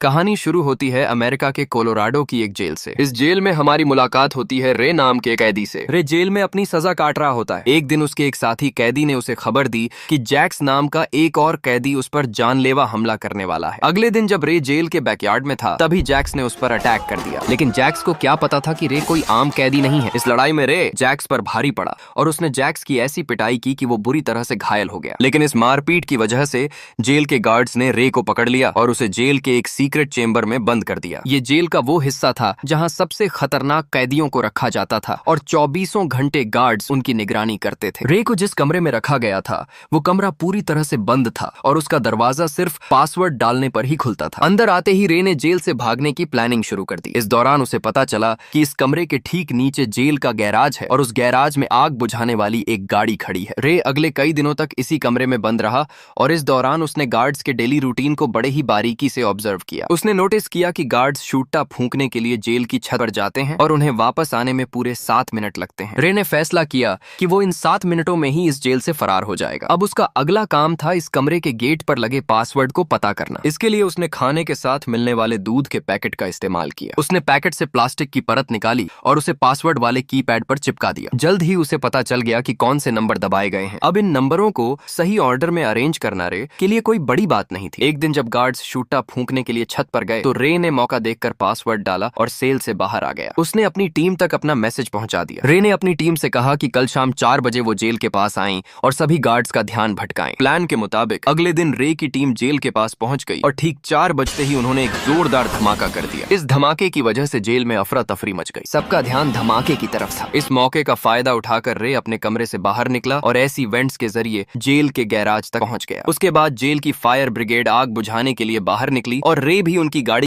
कहानी शुरू होती है अमेरिका के कोलोराडो की एक जेल से। इस जेल में हमारी मुलाकात होती है रे नाम के कैदी से। रे जेल में अपनी सजा काट रहा होता है। एक दिन उसके एक साथी कैदी ने उसे खबर दी कि जैक्स नाम का एक और कैदी उस पर जानलेवा हमला करने वाला है। अगले दिन जब रे जेल के बैकयार्ड में था तभी जैक्स ने उस पर अटैक कर दिया। लेकिन जैक्स को क्या पता था कि रे कोई आम कैदी नहीं है। इस लड़ाई में रे जैक्स पर भारी पड़ा और उसने जैक्स की ऐसी पिटाई की कि वो बुरी तरह से घायल हो गया। लेकिन इस मारपीट की वजह से जेल के गार्ड्स ने रे को पकड़ लिया और उसे जेल के एक सीक्रेट चेंबर में बंद कर दिया। ये जेल का वो हिस्सा था जहां सबसे खतरनाक कैदियों को रखा जाता था और 24 घंटे गार्ड्स उनकी निगरानी करते थे। रे को जिस कमरे में रखा गया था वो कमरा पूरी तरह से बंद था और उसका दरवाजा सिर्फ पासवर्ड डालने पर ही खुलता था। अंदर आते ही रे ने जेल से भागने की प्लानिंग शुरू कर दी। इस दौरान उसे पता चला कि इस कमरे के ठीक नीचे जेल का गैराज है और उस गैराज में आग बुझाने वाली एक गाड़ी खड़ी है। रे अगले कई दिनों तक इसी कमरे में बंद रहा और इस दौरान उसने गार्ड्स के डेली रूटीन को बड़े ही बारीकी से ऑब्जर्व किया। उसने नोटिस किया कि गार्ड्स शूटा फूंकने के लिए जेल की छत पर जाते हैं और उन्हें वापस आने में पूरे 7 मिनट लगते हैं। रे ने फैसला किया कि वो इन 7 मिनटों में ही इस जेल से फरार हो जाएगा। अब उसका अगला काम था इस कमरे के गेट पर लगे पासवर्ड को पता करना। इसके लिए उसने खाने के साथ मिलने वाले दूध के पैकेट का इस्तेमाल किया। उसने पैकेट से प्लास्टिक की परत निकाली और उसे पासवर्ड वाले कीपैड पर चिपका दिया। जल्द ही उसे पता चल गया कि कौन से नंबर दबाए गए हैं। अब इन नंबरों को सही ऑर्डर में अरेंज करना रे के लिए कोई बड़ी बात नहीं थी। एक दिन जब गार्ड्स शूटा फूंकने के लिए छत पर गए तो रे ने मौका देखकर पासवर्ड डाला और सेल से बाहर आ गया। उसने अपनी टीम तक अपना मैसेज पहुंचा दिया। रे ने अपनी टीम से कहा कि कल शाम 4 बजे वो जेल के पास आएं और सभी गार्ड्स का ध्यान भटकाएं। प्लान के मुताबिक अगले दिन रे की टीम जेल के पास पहुंच गई और ठीक 4 बजते ही उन्होंने एक जोरदार धमाका कर दिया। इस धमाके की वजह से जेल में अफरा तफरी मच गई। सबका ध्यान धमाके की तरफ था। इस मौके का फायदा उठाकर रे अपने कमरे से बाहर निकला और ऐसी वेंट्स के जरिए जेल के गैराज तक पहुंच गया। उसके बाद जेल की फायर ब्रिगेड आग बुझाने के लिए बाहर निकली और रे भी उनकी गाड़ी